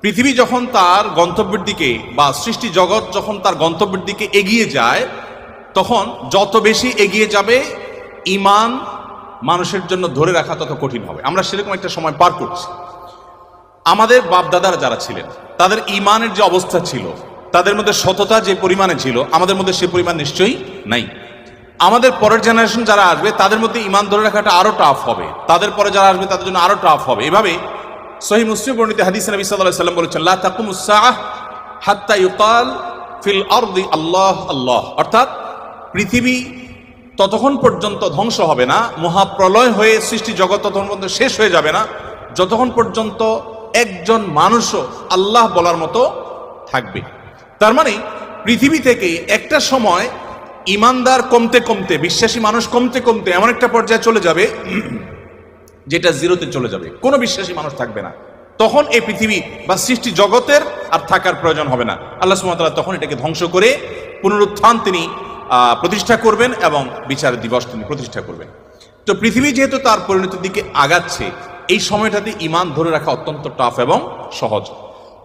পৃথিবী যখন তার গন্তব্যের দিকে বা সৃষ্টি জগৎ যখন তার গন্তব্যের দিকে এগিয়ে যায়, তখন যত বেশি এগিয়ে যাবে ঈমান মানুষের জন্য ধরে রাখা তত কঠিন হবে। আমরা সেরকম একটা সময় পার করছি। আমাদের বাপদাদারা যারা ছিলেন তাদের ঈমানের যে অবস্থা ছিল, তাদের মধ্যে সততা যে পরিমাণে ছিল, আমাদের মধ্যে সে পরিমাণ নিশ্চয়ই নাই। আমাদের পরের জেনারেশন যারা আসবে তাদের মধ্যে ঈমান ধরে রাখাটা আরো টাফ হবে, তাদের পরে যারা আসবে তাদের জন্য আরো টাফ হবে। এভাবে সহিহ মুসলিম বর্ণিত হাদিসে নবী সাল্লাল্লাহু আলাইহি ওয়াসাল্লাম বলেছেন, লা তাকুমুস সাআহ হাত্তা ইউকাল ফিল আরদি আল্লাহ আল্লাহ। অর্থাৎ পৃথিবী ততক্ষণ পর্যন্ত ধ্বংস হবে না, মহাপ্রলয় হয়ে সৃষ্টি জগৎ ততক্ষণ পর্যন্ত শেষ হয়ে যাবে না, যতক্ষণ পর্যন্ত একজন মানুষও আল্লাহ বলার মতো থাকবে। তার মানে পৃথিবী থেকে একটা সময় ইমানদার কমতে কমতে, বিশ্বাসী মানুষ কমতে কমতে এমন একটা পর্যায়ে চলে যাবে যেটা জিরোতে চলে যাবে, কোনো বিশ্বাসী মানুষ থাকবে না। তখন এই পৃথিবী বা সৃষ্টি জগতের আর থাকার প্রয়োজন হবে না। আল্লাহ সুবহানাহু ওয়া তাআলা তখন এটাকে ধ্বংস করে পুনরুত্থান তিনি প্রতিষ্ঠা করবেন এবং বিচার দিবস তিনি প্রতিষ্ঠা করবেন। তো পৃথিবী যেহেতু তার পরিণতির দিকে আগাচ্ছে, এই সময়টাতে ঈমান ধরে রাখা অত্যন্ত টাফ এবং সহজ।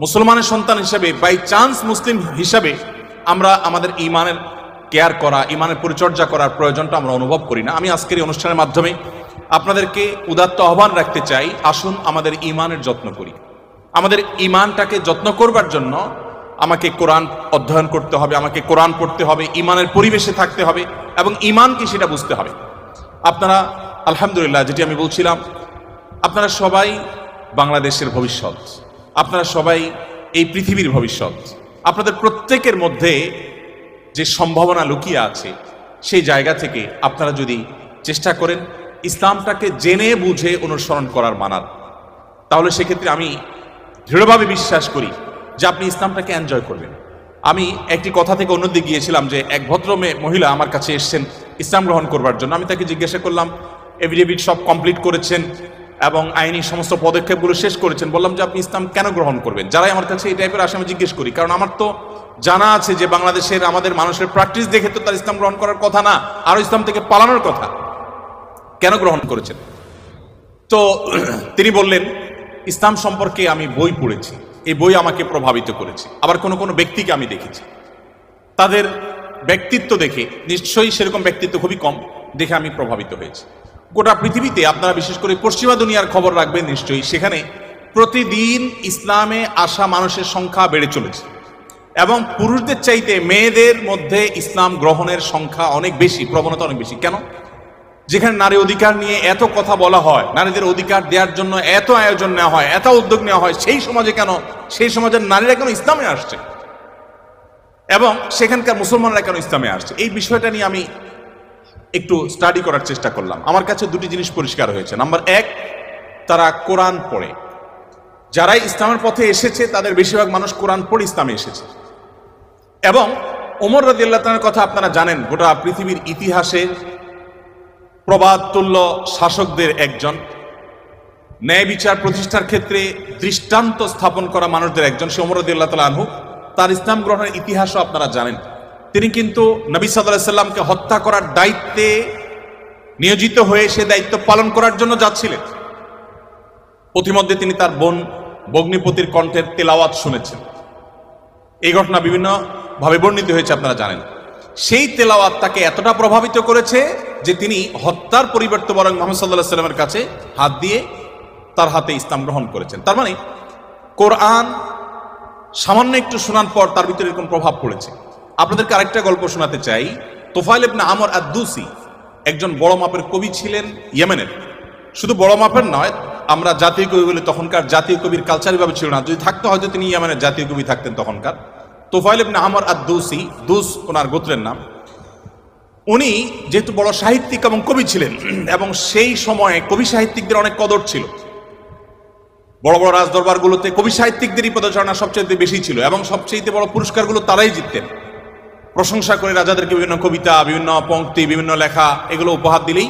মুসলমানের সন্তান হিসাবে, বাই চান্স মুসলিম হিসাবে আমরা আমাদের ঈমানের কেয়ার করা, ঈমানের পরিচর্যা করার প্রয়োজনটা আমরা অনুভব করি না। আমি আজকের এই অনুষ্ঠানের মাধ্যমে আপনাদেরকে উদাত্ত আহ্বান রাখতে চাই, আসুন আমাদের ঈমানের যত্ন করি। আমাদের ঈমানটাকে যত্ন করবার জন্য আমাকে কোরআন অধ্যয়ন করতে হবে, আমাকে কোরআন পড়তে হবে, ঈমানের পরিবেশে থাকতে হবে এবং ঈমানকে সেটা বুঝতে হবে। আপনারা আলহামদুলিল্লাহ, যেটি আমি বলছিলাম, আপনারা সবাই বাংলাদেশের ভবিষ্যৎ, আপনারা সবাই এই পৃথিবীর ভবিষ্যৎ। আপনাদের প্রত্যেকের মধ্যে যে সম্ভাবনা লুকিয়ে আছে, সেই জায়গা থেকে আপনারা যদি চেষ্টা করেন ইসলামটাকে জেনে বুঝে অনুসরণ করার মানার, তাহলে সেক্ষেত্রে আমি দৃঢ়ভাবে বিশ্বাস করি যে আপনি ইসলামটাকে এনজয় করবেন। আমি একটি কথা থেকে অন্যদিকে গিয়েছিলাম যে এক ভদ্র মহিলা আমার কাছে এসেছেন ইসলাম গ্রহণ করবার জন্য। আমি তাকে জিজ্ঞাসা করলাম, এফিডেভিট সব কমপ্লিট করেছেন এবং আইনি সমস্ত পদক্ষেপগুলো শেষ করেছেন, বললাম যে আপনি ইসলাম কেন গ্রহণ করবেন? যারাই আমার কাছে এই টাইপের আসে আমি জিজ্ঞেস করি, কারণ আমার তো জানা আছে যে বাংলাদেশের আমাদের মানুষের প্র্যাকটিস দেখে তো তার ইসলাম গ্রহণ করার কথা না, আরো ইসলাম থেকে পালানোর কথা। কেন গ্রহণ করেছেন? তো তিনি বললেন, ইসলাম সম্পর্কে আমি বই পড়েছি, এই বই আমাকে প্রভাবিত করেছে। আবার কোনো কোনো ব্যক্তিকে আমি দেখেছি, তাদের ব্যক্তিত্ব দেখে, নিশ্চয়ই সেরকম ব্যক্তিত্ব খুবই কম, দেখে আমি প্রভাবিত হয়েছি। গোটা পৃথিবীতে আপনারা বিশেষ করে পশ্চিমা দুনিয়ার খবর রাখবেন নিশ্চয়ই, সেখানে প্রতিদিন ইসলামে আসা মানুষের সংখ্যা বেড়ে চলেছে এবং পুরুষদের চাইতে মেয়েদের মধ্যে ইসলাম গ্রহণের সংখ্যা অনেক বেশি, প্রবণতা অনেক বেশি। কেন? যেখানে নারী অধিকার নিয়ে এত কথা বলা হয়, নারীদের অধিকার দেওয়ার জন্য এত আয়োজন নেওয়া হয়, এত উদ্যোগ নেওয়া হয়, সেই সমাজে কেন, সেই সমাজের নারীরা কেন ইসলামে আসছে এবং সেখানকার মুসলমানরা কেন ইসলামে আসছে, এই বিষয়টা নিয়ে আমি একটু স্টাডি করার চেষ্টা করলাম। আমার কাছে দুটি জিনিস পরিষ্কার হয়েছে। নাম্বার এক, তারা কোরআন পড়ে। যারাই ইসলামের পথে এসেছে তাদের বেশিরভাগ মানুষ কোরআন পড়ে ইসলামে এসেছে। এবং ওমর রাদিয়াল্লাহু তাআলার কথা আপনারা জানেন, গোটা পৃথিবীর ইতিহাসে প্রবাদ তুল্য শাসকদের একজন, ন্যায় বিচার প্রতিষ্ঠার ক্ষেত্রে দৃষ্টান্ত স্থাপন করা মানুষদের একজন, সে ওমর রাদিয়াল্লাহু তাআলা আনহু। তার ইসলাম গ্রহণের ইতিহাসও আপনারা জানেন। তিনি কিন্তু নবী সাল্লাল্লাহু আলাইহি সাল্লামকে হত্যা করার দায়িত্বে নিয়োজিত হয়ে সে দায়িত্ব পালন করার জন্য যাচ্ছিলেন। প্রতিমধ্যে তিনি তার বোন ভগ্নিপতির কণ্ঠের তেলাওয়াত শুনেছেন। এই ঘটনা বিভিন্ন ভাবে বর্ণিত হয়েছে, আপনারা জানেন। সেই তেলাওয়াত তাকে এতটা প্রভাবিত করেছে যে তিনি হত্যার পরিবর্তে বরং মুহাম্মদ সাল্লাল্লাহু আলাইহি সাল্লামের কাছে হাত দিয়ে তার হাতে ইসলাম গ্রহণ করেছেন। তার মানে কোরআন সামান্য একটু শোনার পর তার ভিতরে এরকম প্রভাব পড়েছে। আপনাদেরকে আরেকটা গল্প শোনাতে চাই। তোফাইল ইবনে আমর আদ-দুসি একজন বড় মাপের কবি ছিলেন ইয়েমেনের। শুধু বড় মাপের নয়, আমরা জাতীয় কবি বলে, তখনকার জাতীয় কবির কালচারভাবে ছিল না, যদি থাকতো হয়তো তিনি ইয়েমেনের জাতীয় কবি থাকতেন তখনকার। তোফাইল ইবনে আমর আদ-দুসি, দুস ওনার গোত্রের নাম। উনি যেহেতু বড় সাহিত্যিক এবং কবি ছিলেন এবং সেই সময়ে কবি সাহিত্যিকদের অনেক কদর ছিল, বড় বড় রাজদরবারগুলোতে কবি সাহিত্যিকদেরই পদচারণা সবচেয়ে বেশি ছিল এবং সবচেয়ে বড় পুরস্কারগুলো তারাই জিততেন। প্রশংসা করে রাজাদেরকে বিভিন্ন কবিতা, বিভিন্ন পংক্তি, বিভিন্ন লেখা এগুলো উপহার দিলেই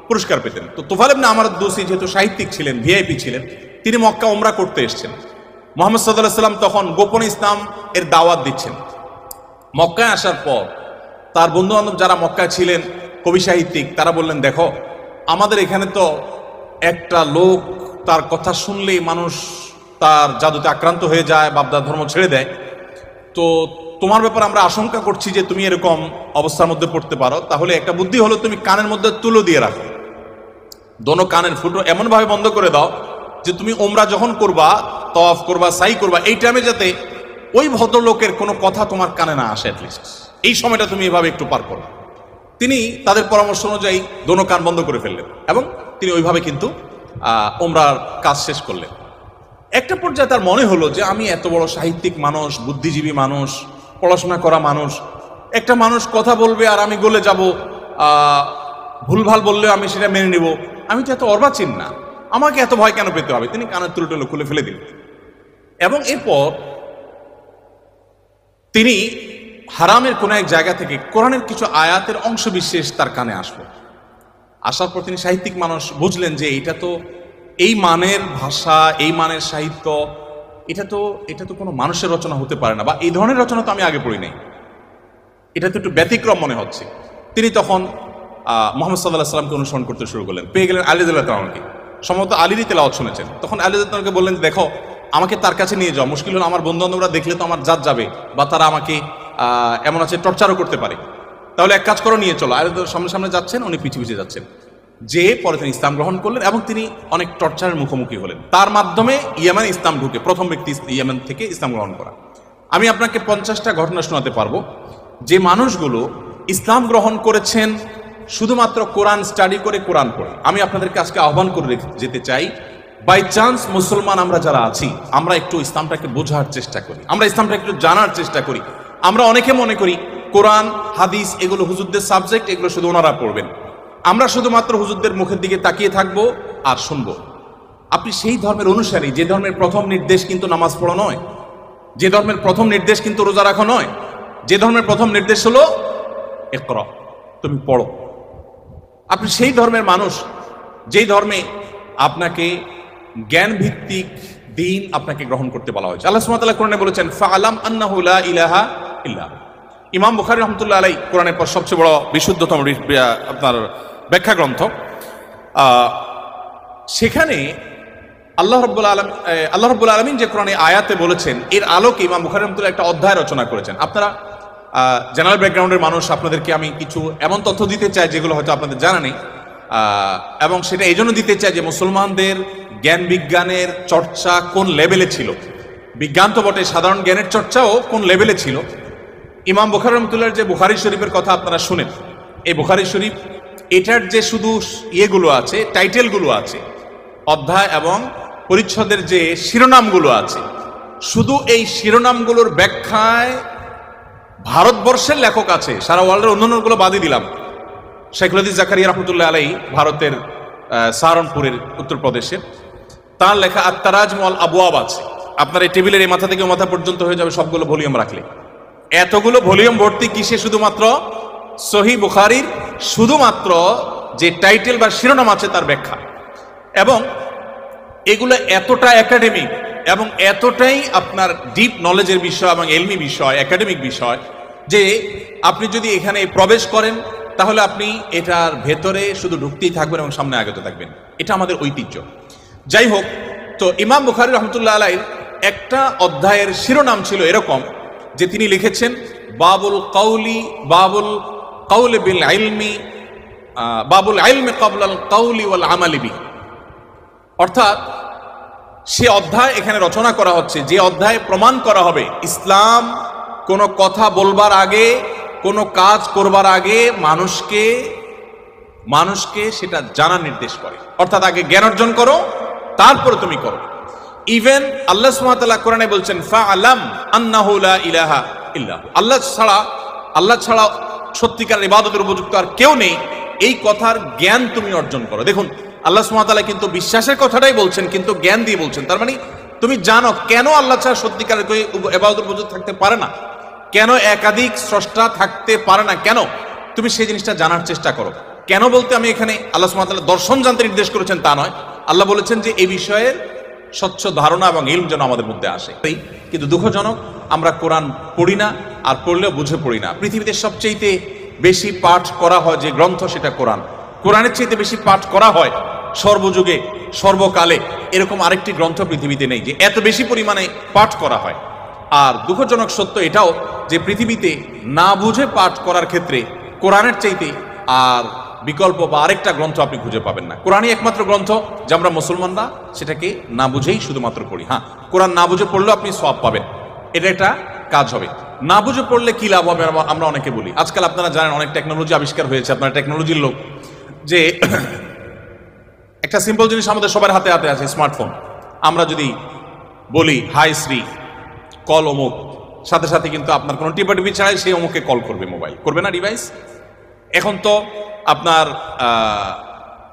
পুরস্কার পেতেন। তো তোফাইল ইবনে আমর আদ-দুসি যেহেতু সাহিত্যিক ছিলেন, ভিআইপি ছিলেন, তিনি মক্কা উমরা করতে এসেছেন। মুহাম্মদ সাল্লাল্লাহু আলাইহি সাল্লাম তখন গোপনে ইসলাম এর দাওয়াত দিচ্ছেন। মক্কায় আসার পর তার বন্ধু বান্ধব যারা মক্কায় ছিলেন কবি সাহিত্যিক, তারা বললেন, দেখো আমাদের এখানে তো একটা লোক, তার কথা শুনলেই মানুষ তার জাদুতে আক্রান্ত হয়ে যায়, বাপদার ধর্ম ছেড়ে দেয়। তো তোমার ব্যাপারে আমরা আশঙ্কা করছি যে তুমি এরকম অবস্থার মধ্যে পড়তে পারো। তাহলে একটা বুদ্ধি হলো, তুমি কানের মধ্যে তুলো দিয়ে রাখো, দোনো কানের ফুটো এমনভাবে বন্ধ করে দাও যে তুমি ওমরা যখন করবা, তওয়াফ করবা, সাই করবা, এই টাইমে যাতে ওই ভদ্রলোকের কোনো কথা তোমার কানে না আসে। অ্যাটলিস্ট এই সময়টা তুমি এভাবে একটু পার করো। তিনি তাদের পরামর্শ অনুযায়ী দোনো কান বন্ধ করে ফেললেন এবং তিনি ওইভাবে কিন্তু ওমরার কাজ শেষ করলেন। একটা পর্যায়ে তার মনে হলো যে আমি এত বড় সাহিত্যিক মানুষ, বুদ্ধিজীবী মানুষ, পড়াশোনা করা মানুষ, একটা মানুষ কথা বলবে আর আমি গলে যাব, ভুলভাল বললেও আমি সেটা মেনে নেব, আমি তো এত অর্বাচীন না, আমাকে এত ভয় কেন পেতে হবে। তিনি কানের তুলো খুলে ফেলে দিলেন এবং এরপর তিনি হারামের কোন এক জায়গা থেকে কোরআনের কিছু আয়াতের অংশ বিশেষ তার কানে আসলো। আসার পর তিনি সাহিত্যিক মানুষ, বুঝলেন যে এটা তো এই মানের ভাষা, এই মানের সাহিত্য, এটা তো কোনো মানুষের রচনা হতে পারে না, বা এই ধরনের রচনা তো আমি আগে পড়ি নাই, এটা তো একটু ব্যতিক্রম মনে হচ্ছে। তিনি তখন মুহাম্মদ সাল্লাল্লাহু আলাইহি সাল্লামকে অনুসরণ করতে শুরু করলেন। পেয়ে গেলেন আলী রাদিয়াল্লাহু তাআলাকে, সম্ভবত আলীরই তেলাওয়াত শুনেছেন। তখন আলী রাদিয়াল্লাহু তাআলাকে বললেন, দেখো আমাকে তার কাছে নিয়ে যাও, মুশকিল হলো আমার বন্ধু বান্ধবরা দেখলে তো আমার জাত যাবে, বা তারা আমাকে এমন আছে টর্চারও করতে পারে, তাহলে এক কাজ করো, নিয়ে চলো। আলী সামনে সামনে যাচ্ছেন, উনি পিছিয়ে পিছিয়ে যাচ্ছেন। যে পরে তিনি ইসলাম গ্রহণ করলেন এবং তিনি অনেক টর্চারের মুখোমুখি হলেন। তার মাধ্যমে ইয়েমেনে ইসলাম ঢুকে প্রথম ব্যক্তি ইয়েমেন থেকে ইসলাম গ্রহণ করা। আমি আপনাকে 50টা ঘটনা শোনাতে পারবো যে মানুষগুলো ইসলাম গ্রহণ করেছেন শুধুমাত্র কোরআন স্টাডি করে, কোরআন পড়ে। আমি আপনাদেরকে আজকে আহ্বান করে যেতে চাই, বাই চান্স মুসলমান আমরা যারা আছি, আমরা একটু ইসলামটাকে বোঝার চেষ্টা করি, আমরা ইসলামটা একটু জানার চেষ্টা করি। আমরা অনেকে মনে করি কোরআন হাদিস এগুলো হুজুরদের সাবজেক্ট, এগুলো শুধু ওনারা পড়বেন, আমরা শুধুমাত্র হুজুরদের মুখের দিকে তাকিয়ে থাকবো আর শুনবো। আপনি সেই ধর্মের অনুসারী, যে ধর্মের প্রথম নির্দেশ কিন্তু নামাজ পড়া নয়, যে ধর্মের প্রথম নির্দেশ কিন্তু রোজা রাখা নয়, যে ধর্মের প্রথম নির্দেশ হলো ইকরা, তুমি পড়ো। আপনি সেই ধর্মের মানুষ, যেই ধর্মে আপনাকে জ্ঞান ভিত্তিক দ্বীন আপনাকে গ্রহণ করতে বলা হয়েছে। আল্লাহ সুবহানাহু ওয়া তাআলা কোরআনে বলেছেন, ফাআলাম আন্নাহু লা ইলাহা ইল্লাহু। ইমাম বুখারী রাহমাতুল্লাহ আলাইহি কোরআনের পর সবচেয়ে বড় বিশুদ্ধতম আপনার ব্যাখ্যা গ্রন্থ, সেখানে আল্লাহ রাব্বুল আলামিন যে কোরআনে আয়াতে বলেছেন, এর আলোকে ইমাম বুখারী রাহমাতুল্লাহ একটা অধ্যায় রচনা করেছেন। আপনারা জেনারেল ব্যাকগ্রাউন্ডের মানুষ, আপনাদেরকে আমি কিছু এমন তথ্য দিতে চাই যেগুলো হয়তো আপনাদের জানা নেই, এবং সেটা এই জন্য দিতে চাই যে মুসলমানদের জ্ঞান বিজ্ঞানের চর্চা কোন লেভেলে ছিল, বিজ্ঞান তো বটে, সাধারণ জ্ঞানের চর্চাও কোন লেভেলে ছিল। ইমাম বুখারী রাহমাতুল্লাহর যে বুখারী শরীফের কথা আপনারা শুনেন, এই বুখারী শরীফ এটার যে শুধু ইয়েগুলো আছে, টাইটেলগুলো আছে, অধ্যায় এবং পরিচ্ছদের যে শিরোনামগুলো আছে, শুধু এই শিরোনামগুলোর ব্যাখ্যায় ভারতবর্ষের লেখক আছে, সারা ওয়ার্ল্ডের অন্যান্যগুলো বাদই দিলাম। শাইখুল হাদিস জাকারিয়া রাহমাতুল্লাহ আলাইহি ভারতের সাহারানপুরের উত্তরপ্রদেশের, তার লেখা আত-তারাজুম ওয়াল আবওয়াব আছে। আপনার এই টেবিলের এই মাথা থেকে মাথা পর্যন্ত হয়ে যাবে সবগুলো ভলিউম রাখলে। এতগুলো ভলিউম ভর্তি কিসে? শুধুমাত্র সহিহ বুখারীর শুধুমাত্র যে টাইটেল বা শিরোনাম আছে তার ব্যাখ্যা। এবং এগুলো এতটা একাডেমিক এবং এতটাই আপনার ডিপ নলেজের বিষয় এবং এলমি বিষয়, একাডেমিক বিষয়, যে আপনি যদি এখানে প্রবেশ করেন তাহলে আপনি এটার ভেতরে শুধু ঢুকতেই থাকবেন এবং সামনে আগতে থাকবেন। এটা আমাদের ঐতিহ্য। যাই হোক, তো ইমাম বুখারী রহমতুল্লাহ আলাইহির একটা অধ্যায়ের শিরোনাম ছিল এরকম যে তিনি লিখেছেন বাবুল কাউলি বিল ইলমি, বাবুল ইলমি ক্বাবলাল কাউলি ওয়াল আমালি বিহি। অর্থাৎ সে অধ্যায় এখানে রচনা করা হচ্ছে, যে অধ্যায়ে প্রমাণ করা হবে ইসলাম কোনো কথা বলবার আগে, কোনো কাজ করবার আগে মানুষকে সেটা জানার নির্দেশ করে। অর্থাৎ আগে জ্ঞান অর্জন করো, তারপরে তুমি করো। ইভেন আল্লাহ সুবহানাহু ওয়া তাআলা কোরআনে বলছেন ফাআলাম আন্নাহু লা ইলাহা ইল্লাহু, আল্লাহ ছাড়া সত্যিকার ইবাদতের উপযুক্ত আর কেউ নেই, এই কথার জ্ঞান তুমি অর্জন করো। দেখুন, আল্লাহ সুবহানাহু ওয়া তাআলা কিন্তু বিশ্বাসের কথাটাই বলছেন, কিন্তু জ্ঞান দিয়ে বলছেন। তার মানে তুমি জানো কেন আল্লাহ ছাড়া সত্যিকারের কেউ ইবাদতের উপযুক্ত থাকতে পারে না, কেন একাধিক স্রষ্টা থাকতে পারে না, কেন তুমি সেই জিনিসটা জানার চেষ্টা করো। কেন বলতে আমি এখানে আল্লাহ সুবহানাহু ওয়া তাআলা দর্শন জানতে নির্দেশ করেছেন তা নয়, আল্লাহ বলেছেন যে এই বিষয়ের স্বচ্ছ ধারণা এবং ইলম যেন আমাদের মধ্যে আসে। কিন্তু দুঃখজনক, আমরা কোরআন পড়ি না, আর পড়লেও বুঝে পড়ি না। পৃথিবীতে সবচেয়ে বেশি পাঠ করা হয় যে গ্রন্থ সেটা কোরআন। কোরআনের চাইতে বেশি পাঠ করা হয় সর্বযুগে সর্বকালে এরকম আরেকটি গ্রন্থ পৃথিবীতে নেই যে এত বেশি পরিমাণে পাঠ করা হয়। আর দুঃখজনক সত্য এটাও যে পৃথিবীতে না বুঝে পাঠ করার ক্ষেত্রে কোরআনের চাইতে আর বিকল্প বা আরেকটা গ্রন্থ আপনি খুঁজে পাবেন না। কোরআনই একমাত্র গ্রন্থ যে আমরা মুসলমানরা সেটাকে না বুঝেই শুধুমাত্র পড়ি। হ্যাঁ, কোরআন না বুঝে পড়লেও আপনি সওয়াব পাবেন, এটা একটা কাজ হবে। না বুঝে পড়লে কি লাভ হবে আমরা অনেকে বলি। আজকাল আপনারা জানেন অনেক টেকনোলজি আবিষ্কার হয়েছে, আপনারা টেকনোলজির লোক, যে একটা সিম্পল জিনিস আমাদের সবার হাতে হাতে আছে, স্মার্টফোন। আমরা যদি বলি হাই শ্রী কল অমুক, সাথে সাথে কিন্তু আপনার কোনো টিপাটিপি ছাড়াই সেই অমুককে কল করবে, মোবাইল করবে না ডিভাইস। এখন তো আপনার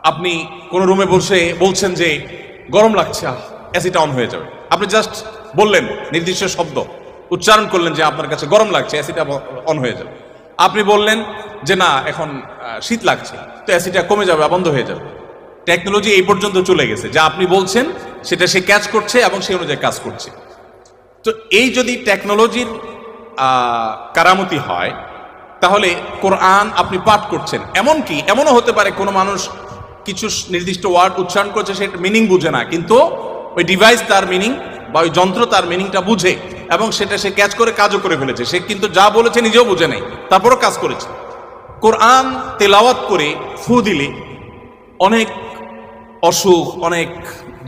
আপনি কোনো রুমে বসে বলছেন যে গরম লাগছে, এসিটা অন হয়ে যাবে। আপনি জাস্ট বললেন, নির্দিষ্ট শব্দ উচ্চারণ করলেন যে আপনার কাছে গরম লাগছে, এসিটা অন হয়ে যাবে। আপনি বললেন যে না এখন শীত লাগছে, তো এসিটা কমে যাবে, বন্ধ হয়ে যাবে। টেকনোলজি এই পর্যন্ত চলে গেছে, যা আপনি বলছেন সেটা সে ক্যাচ করছে এবং সেই অনুযায়ী কাজ করছে। তো এই যদি টেকনোলজির কারামতি হয়, তাহলে কোরআন আপনি পাঠ করছেন, এমনকি এমনও হতে পারে কোনো মানুষ কিছু নির্দিষ্ট ওয়ার্ড উচ্চারণ করছে, সেটা মিনিং বুঝে না, কিন্তু ওই ডিভাইস তার মিনিং বা ওই যন্ত্র তার মিনিংটা বুঝে এবং সেটা সে ক্যাচ করে কাজও করে ফেলেছে। সে কিন্তু যা বলেছে নিজেও বুঝে নেই, তারপরও কাজ করেছে। কোরআন তেলাওয়াত করে ফু দিলে অনেক অসুখ, অনেক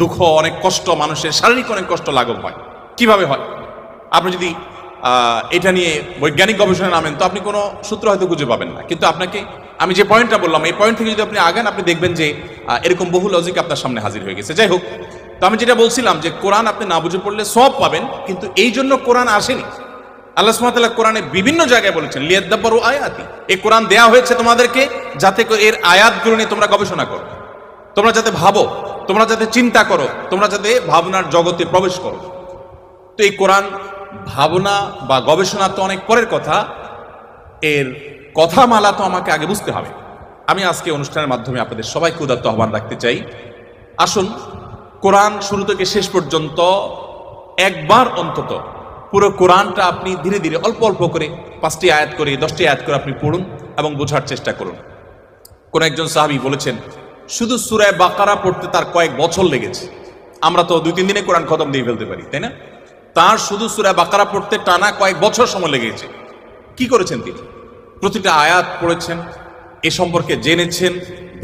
দুঃখ, অনেক কষ্ট, মানুষের শারীরিক অনেক কষ্ট লাঘব হয়। কিভাবে হয়? আপনি যদি এটা নিয়ে বৈজ্ঞানিক গবেষণা নামেন তো আপনি কোনো সূত্র হয়তো খুঁজে পাবেন না, কিন্তু আপনাকে আমি যে পয়েন্টটা বললাম এই পয়েন্ট থেকে যদি আপনি আগান, আপনি দেখবেন যে এরকম বহু লজিক আপনার সামনে হাজির হয়ে গেছে। যাই হোক, তো আমি যেটা বলছিলাম যে কোরআন আপনি না বুঝে পড়লে সওয়াব পাবেন, কিন্তু এই জন্য কোরআন আসেনি। আল্লাহ সুবহানাহু ওয়া তাআলা কোরআনে বিভিন্ন জায়গায় বলেছেন লিয়াদাব্বারু আয়াতি, এই কোরআন দেয়া হয়েছে তোমাদেরকে যাতে এর আয়াতগুলো নিয়ে তোমরা গবেষণা করো, তোমরা যাতে ভাবো, তোমরা যাতে চিন্তা করো, তোমরা যাতে ভাবনার জগতে প্রবেশ করো। তো এই কোরআন ভাবনা বা গবেষণা তো অনেক পরের কথা, এর কথামালা তো আমাকে আগে বুঝতে হবে। আমি আজকে অনুষ্ঠানের মাধ্যমে আপনাদের সবাইকে উদাত্ত আহ্বান রাখতে চাই, আসুন কোরআন শুরু থেকে শেষ পর্যন্ত একবার অন্তত পুরো কোরআনটা আপনি ধীরে ধীরে অল্প অল্প করে 5টি আয়াত করে 10টি আয়াত করে আপনি পড়ুন এবং বোঝার চেষ্টা করুন। কোন একজন সাহাবী বলেছেন শুধু সূরা বাকারা পড়তে তার কয়েক বছর লেগেছে। আমরা তো 2-3 দিনে কোরআন খতম দিয়ে ফেলতে পারি, তাই না? তার শুধু সূরা বাকারা পড়তে টানা কয়েক বছর সময় লেগেছে। কি করেছেন তিনি? প্রতিটা আয়াত পড়েছেন, এ সম্পর্কে জেনেছেন,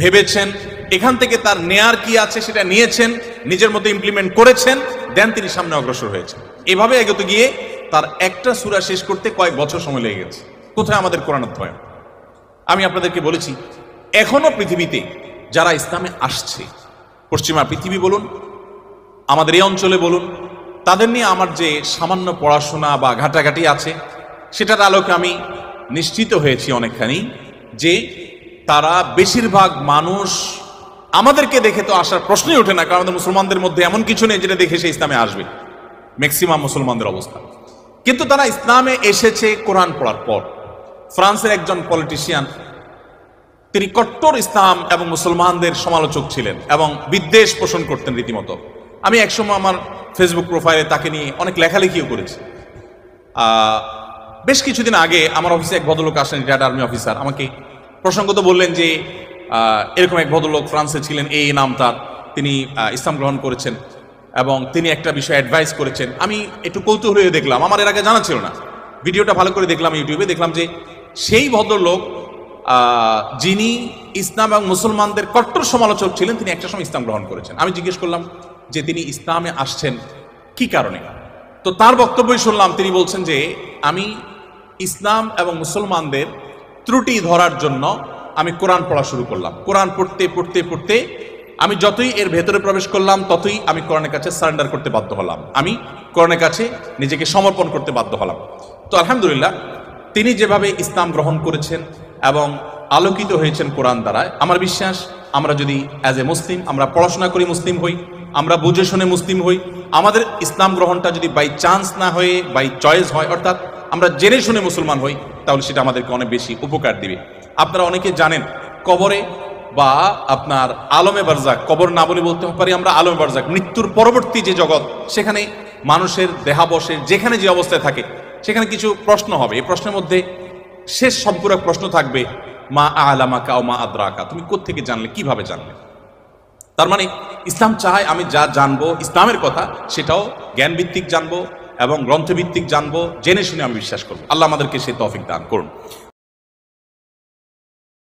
ভেবেছেন, এখান থেকে তার নেয়ার কি আছে সেটা নিয়েছেন, নিজের মধ্যে ইমপ্লিমেন্ট করেছেন, দেন তিনি সামনে অগ্রসর হয়েছেন। এভাবে এগোতে গিয়ে তার একটা সূরা শেষ করতে কয়েক বছর সময় লেগে গেছে। কোথায় আমাদের কোরআন অধ্যয়ন? আমি আপনাদেরকে বলেছি, এখনো পৃথিবীতে যারা ইসলামে আসছে, পশ্চিমা পৃথিবী বলুন, আমাদের এই অঞ্চলে বলুন, তাদের নিয়ে আমার যে সামান্য পড়াশোনা বা ঘাটাঘাটি আছে, সেটার আলোকে আমি নিশ্চিত হয়েছি অনেকখানি যে তারা বেশিরভাগ মানুষ আমাদেরকে দেখে তো আসার প্রশ্নই ওঠে না, কারণ আমাদের মুসলমানদের মধ্যে এমন কিছু নেই যেটা দেখে সে ইসলামে আসবে, ম্যাক্সিমাম মুসলমানদের অবস্থা। কিন্তু তারা ইসলামে এসেছে কোরআন পড়ার পর। ফ্রান্সের একজন পলিটিশিয়ান, তিনি কট্টর ইসলাম এবং মুসলমানদের সমালোচক ছিলেন এবং বিদ্বেষ পোষণ করতেন রীতিমতো। আমি একসময় আমার ফেসবুক প্রোফাইলে তাকে নিয়ে অনেক লেখালেখিও করেছি। বেশ কিছুদিন আগে আমার অফিসে এক ভদ্রলোক আসেন, রিটায়ার্ড আর্মি অফিসার, আমাকে প্রসঙ্গত বললেন যে এরকম এক ভদ্রলোক ফ্রান্সে ছিলেন, এই নাম তার, তিনি ইসলাম গ্রহণ করেছেন এবং তিনি একটা বিষয়ে অ্যাডভাইস করেছেন। আমি একটু কৌতূহল হয়ে দেখলাম, আমার এর আগে জানা ছিল না, ভিডিওটা ভালো করে দেখলাম ইউটিউবে, দেখলাম যে সেই ভদ্রলোক যিনি ইসলাম এবং মুসলমানদের কট্টর সমালোচক ছিলেন, তিনি একটা সময় ইসলাম গ্রহণ করেছেন। আমি জিজ্ঞেস করলাম যে তিনি ইসলামে আসছেন কি কারণে? তো তার বক্তব্যই শুনলাম, তিনি বলছেন যে আমি ইসলাম এবং মুসলমানদের ত্রুটি ধরার জন্য আমি কোরআন পড়া শুরু করলাম। কোরআন পড়তে পড়তে পড়তে আমি যতই এর ভেতরে প্রবেশ করলাম ততই আমি কোরআনের কাছে সারেন্ডার করতে বাধ্য হলাম, আমি কোরআনের কাছে নিজেকে সমর্পণ করতে বাধ্য হলাম। তো আলহামদুলিল্লাহ, তিনি যেভাবে ইসলাম গ্রহণ করেছেন এবং আলোকিত হয়েছেন কোরআন দ্বারায়, আমার বিশ্বাস আমরা যদি অ্যাজ এ মুসলিম আমরা পড়াশোনা করি মুসলিম হই, আমরা বুঝে শুনে মুসলিম হই, আমাদের ইসলাম গ্রহণটা যদি বাই চান্স না হয়ে বাই চয়েস হয়, অর্থাৎ আমরা জেনে শুনে মুসলমান হই, তাহলে সেটা আমাদেরকে অনেক বেশি উপকার দিবে। আপনারা অনেকে জানেন কবরে বা আপনার আলমে বারজাক, কবর না বলে বলতে পারি আমরা আলমে বারজাক, মৃত্যুর পরবর্তী যে জগৎ, সেখানে মানুষের দেহাবশের যেখানে যে অবস্থায় থাকে সেখানে কিছু প্রশ্ন হবে। এই প্রশ্নের মধ্যে শেষ সম্পূরক প্রশ্ন থাকবে মা আলামাকা ও মা আদরাকা, তুমি কোত্থেকে জানলে, কিভাবে জানলে? তার মানে ইসলাম চায় আমি যা জানবো ইসলামের কথা সেটাও জ্ঞানভিত্তিক জানবো এবং গ্রন্থভিত্তিক জানবো, জেনে শুনে আমি বিশ্বাস করবো। আল্লাহ আমাদেরকে সেই তৌফিক দান করুন।